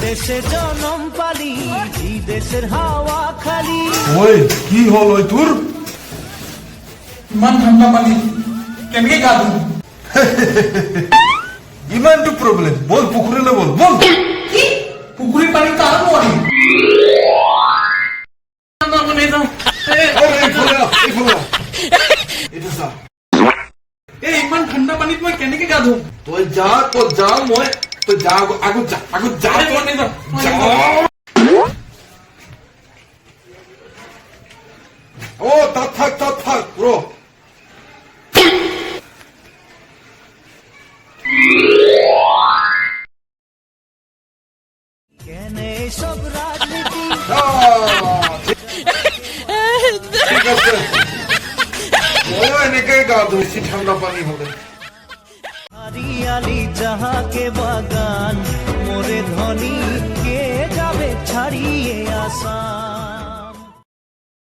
দেশে জনম পালি বিদেশের হাওয়া খালি। ওই কি হল ওই তোর? ইমান ঠান্ডা পানি কেমনে গা ধুবো? ইমান টু প্রবলেম বল, পুকুরে না বল বল। কি পুকুরের পানি তো আরো অনেক। ইমান ঠান্ডা পানি তোমার কেনেকে গা ধুম? তুই যা তো যা মই তো যা আগু যা আগু যা যা। ও থাক ব্রো। কেন সব রাজনীতি ঠিক আছে, ও এনেকে গা ধুইছি ঠান্ডা পানি হলে। হরিয়ালি যাহাকে বাগান মোরে ধনী কে যাবে ছাড়িয়ে আসা।